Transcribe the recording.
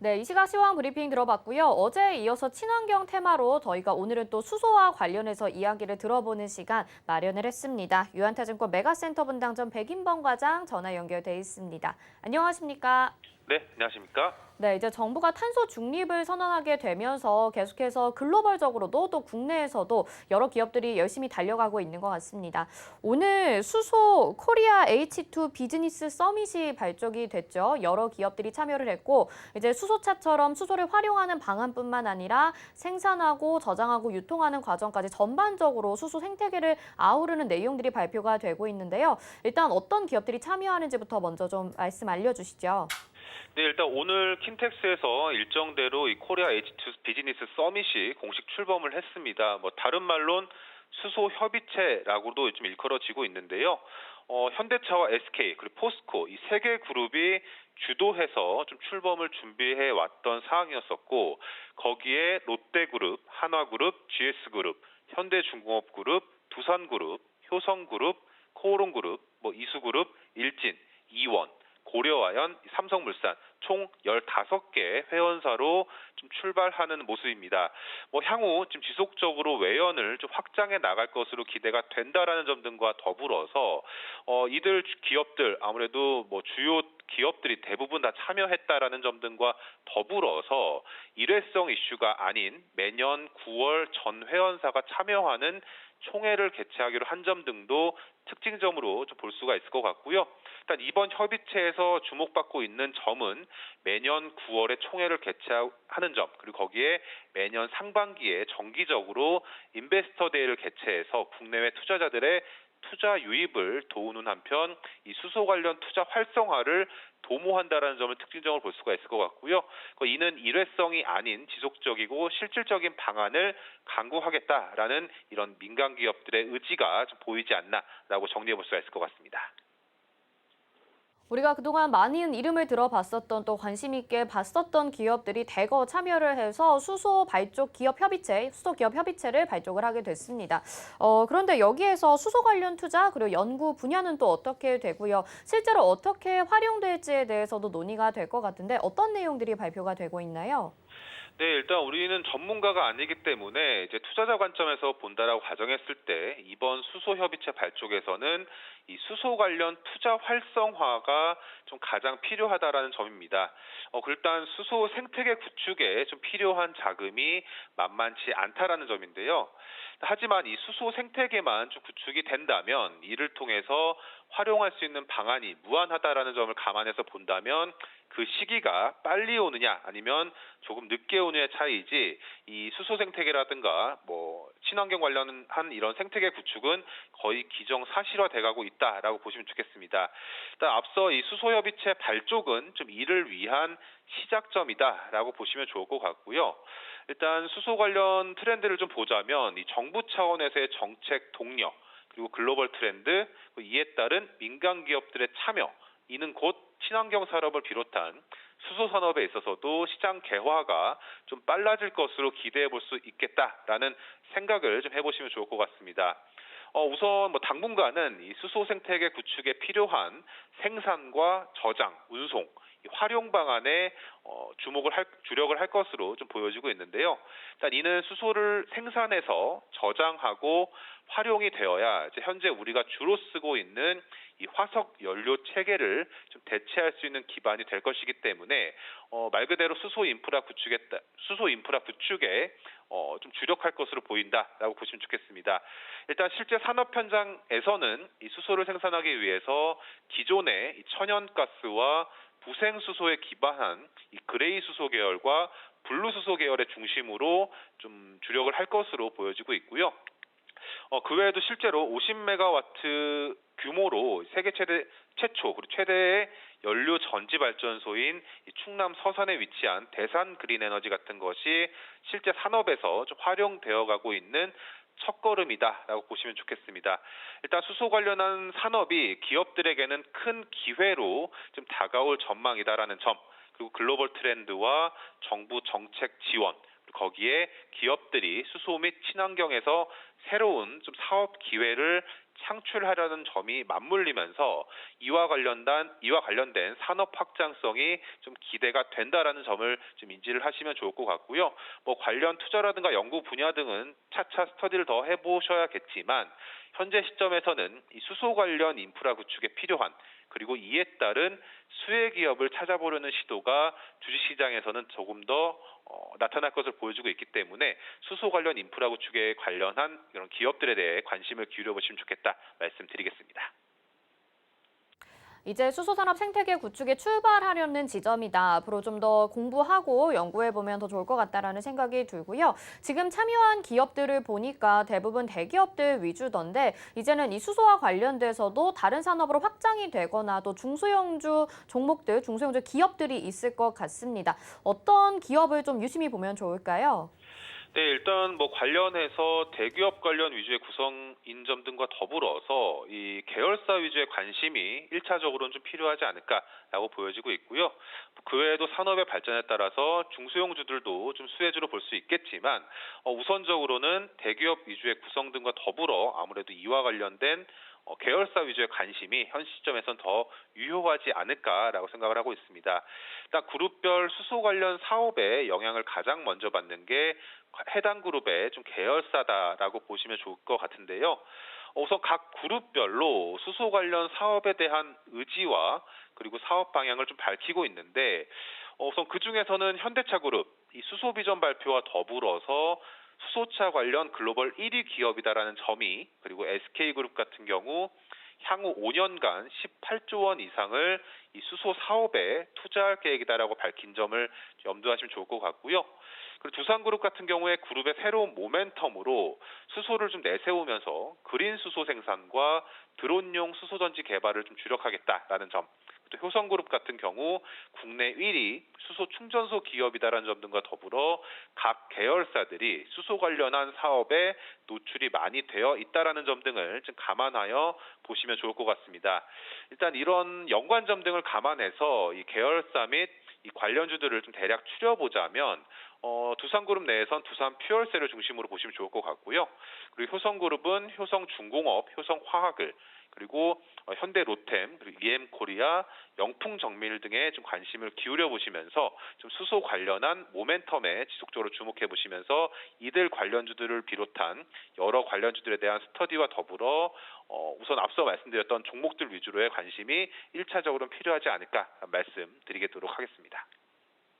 네, 이 시각 시황 브리핑 들어봤고요. 어제에 이어서 친환경 테마로 저희가 오늘은 또 수소와 관련해서 이야기를 들어보는 시간 마련을 했습니다. 유한타증권 메가센터 분당점 백인범 과장 전화 연결돼 있습니다. 안녕하십니까? 네, 안녕하십니까? 네, 이제 정부가 탄소 중립을 선언하게 되면서 계속해서 글로벌적으로도 또 국내에서도 여러 기업들이 열심히 달려가고 있는 것 같습니다. 오늘 수소 코리아 H2 비즈니스 서밋이 발족이 됐죠. 여러 기업들이 참여를 했고 이제 수소차처럼 수소를 활용하는 방안뿐만 아니라 생산하고 저장하고 유통하는 과정까지 전반적으로 수소 생태계를 아우르는 내용들이 발표가 되고 있는데요. 일단 어떤 기업들이 참여하는지부터 먼저 좀 말씀 알려주시죠. 네, 일단 오늘 킨텍스에서 일정대로 이 코리아 H2 비즈니스 서밋이 공식 출범을 했습니다. 다른 말론 수소 협의체라고도 좀 일컬어지고 있는데요. 현대차와 SK 그리고 포스코 이 세 개 그룹이 주도해서 좀 출범을 준비해 왔던 사항이었었고 거기에 롯데그룹, 한화그룹, GS그룹, 현대중공업그룹, 두산그룹, 효성그룹, 코오롱그룹, 이수그룹, 일진, 이원 고려아연, 삼성물산 총 15개 회원사로 좀 출발하는 모습입니다. 향후 좀 지속적으로 외연을 좀 확장해 나갈 것으로 기대가 된다라는 점 등과 더불어서 이들 기업들 아무래도 주요 기업들이 대부분 다 참여했다라는 점 등과 더불어서 일회성 이슈가 아닌 매년 9월 전 회원사가 참여하는 총회를 개최하기로 한 점 등도 특징점으로 좀 볼 수가 있을 것 같고요. 일단 이번 협의체에서 주목받고 있는 점은 매년 9월에 총회를 개최하는 점, 그리고 거기에 매년 상반기에 정기적으로 인베스터 데이를 개최해서 국내외 투자자들의 투자 유입을 도우는 한편 이 수소 관련 투자 활성화를 도모한다라는 점을 특징적으로 볼 수가 있을 것 같고요. 이는 일회성이 아닌 지속적이고 실질적인 방안을 강구하겠다라는 이런 민간 기업들의 의지가 좀 보이지 않나라고 정리해 볼 수가 있을 것 같습니다. 우리가 그동안 많은 이름을 들어봤었던 또 관심 있게 봤었던 기업들이 대거 참여를 해서 수소 발족 기업 협의체, 수소 기업 협의체를 발족을 하게 됐습니다. 그런데 여기에서 수소 관련 투자 그리고 연구 분야는 또 어떻게 되고요. 실제로 어떻게 활용될지에 대해서도 논의가 될 것 같은데 어떤 내용들이 발표가 되고 있나요? 네, 일단 우리는 전문가가 아니기 때문에 이제 투자자 관점에서 본다라고 가정했을 때 이번 수소 협의체 발족에서는 이 수소 관련 투자 활성화가 좀 가장 필요하다라는 점입니다. 일단 수소 생태계 구축에 좀 필요한 자금이 만만치 않다라는 점인데요. 하지만 이 수소 생태계만 좀 구축이 된다면 이를 통해서 활용할 수 있는 방안이 무한하다라는 점을 감안해서 본다면 그 시기가 빨리 오느냐 아니면 조금 늦게 오느냐의 차이지 이 수소 생태계라든가 친환경 관련한 이런 생태계 구축은 거의 기정사실화돼 가고 있다라고 보시면 좋겠습니다. 일단 앞서 이 수소 협의체 발족은 좀 이를 위한 시작점이다라고 보시면 좋을 것 같고요. 일단 수소 관련 트렌드를 좀 보자면 이 정부 차원에서의 정책 동력 그리고 글로벌 트렌드, 이에 따른 민간 기업들의 참여, 이는 곧 친환경 산업을 비롯한 수소 산업에 있어서도 시장 개화가 좀 빨라질 것으로 기대해 볼 수 있겠다라는 생각을 좀 해보시면 좋을 것 같습니다. 우선 당분간은 이 수소 생태계 구축에 필요한 생산과 저장, 운송, 이 활용 방안에 주력을 할 것으로 좀 보여지고 있는데요. 일단 이는 수소를 생산해서 저장하고 활용이 되어야 이제 현재 우리가 주로 쓰고 있는 이 화석 연료 체계를 좀 대체할 수 있는 기반이 될 것이기 때문에 말 그대로 수소 인프라 구축에 좀 주력할 것으로 보인다라고 보시면 좋겠습니다. 일단 실제 산업 현장에서는 이 수소를 생산하기 위해서 기존의 이 천연가스와 부생수소에 기반한 이 그레이 수소 계열과 블루 수소 계열의 중심으로 좀 주력을 할 것으로 보여지고 있고요. 그 외에도 실제로 50메가와트 규모로 세계 최초 그리고 최대의 연료 전지 발전소인 충남 서산에 위치한 대산 그린 에너지 같은 것이 실제 산업에서 좀 활용되어 가고 있는 첫걸음이다라고 보시면 좋겠습니다. 일단 수소 관련한 산업이 기업들에게는 큰 기회로 좀 다가올 전망이다라는 점, 그리고 글로벌 트렌드와 정부 정책 지원, 거기에 기업들이 수소 및 친환경에서 새로운 좀 사업 기회를 창출하려는 점이 맞물리면서 이와 관련된 산업 확장성이 좀 기대가 된다라는 점을 좀 인지를 하시면 좋을 것 같고요. 뭐 관련 투자라든가 연구 분야 등은 차차 스터디를 더 해보셔야겠지만 현재 시점에서는 이 수소 관련 인프라 구축에 필요한 그리고 이에 따른 수혜 기업을 찾아보려는 시도가 주식시장에서는 조금 더 나타날 것을 보여주고 있기 때문에 수소 관련 인프라 구축에 관련한 이런 기업들에 대해 관심을 기울여 보시면 좋겠다 말씀드리겠습니다. 이제 수소산업 생태계 구축에 출발하려는 지점이다. 앞으로 좀 더 공부하고 연구해보면 더 좋을 것 같다라는 생각이 들고요. 지금 참여한 기업들을 보니까 대부분 대기업들 위주던데 이제는 이 수소와 관련돼서도 다른 산업으로 확장이 되거나 또 중소형주 종목들, 중소형주 기업들이 있을 것 같습니다. 어떤 기업을 좀 유심히 보면 좋을까요? 네, 일단 뭐 관련해서 대기업 관련 위주의 구성인 점 등과 더불어서 이 계열사 위주의 관심이 1차적으로는 좀 필요하지 않을까라고 보여지고 있고요. 그 외에도 산업의 발전에 따라서 중소형주들도 좀 수혜주로 볼 수 있겠지만 우선적으로는 대기업 위주의 구성 등과 더불어 아무래도 이와 관련된 계열사 위주의 관심이 현 시점에선 더 유효하지 않을까라고 생각을 하고 있습니다. 일단 그룹별 수소 관련 사업에 영향을 가장 먼저 받는 게 해당 그룹의 좀 계열사다라고 보시면 좋을 것 같은데요. 우선 각 그룹별로 수소 관련 사업에 대한 의지와 그리고 사업 방향을 좀 밝히고 있는데 우선 그 중에서는 현대차그룹 이 수소 비전 발표와 더불어서 수소차 관련 글로벌 1위 기업이다라는 점이 그리고 SK그룹 같은 경우 향후 5년간 18조 원 이상을 이 수소 사업에 투자할 계획이다라고 밝힌 점을 염두하시면 좋을 것 같고요. 그리고 두산그룹 같은 경우에 그룹의 새로운 모멘텀으로 수소를 좀 내세우면서 그린 수소 생산과 드론용 수소전지 개발을 좀 주력하겠다라는 점. 또 효성그룹 같은 경우 국내 1위 수소 충전소 기업이다라는 점 등과 더불어 각 계열사들이 수소 관련한 사업에 노출이 많이 되어 있다라는 점 등을 좀 감안하여 보시면 좋을 것 같습니다. 일단 이런 연관점 등을 감안해서 이 계열사 및 이 관련주들을 좀 대략 추려보자면 두산그룹 내에선 두산 퓨얼셀을 중심으로 보시면 좋을 것 같고요. 그리고 효성그룹은 효성중공업, 효성화학을 그리고 현대로템, 그리고 EM코리아, 영풍정밀 등에 좀 관심을 기울여 보시면서 좀 수소 관련한 모멘텀에 지속적으로 주목해 보시면서 이들 관련주들을 비롯한 여러 관련주들에 대한 스터디와 더불어 우선 앞서 말씀드렸던 종목들 위주로의 관심이 1차적으로는 필요하지 않을까 말씀드리도록 하겠습니다.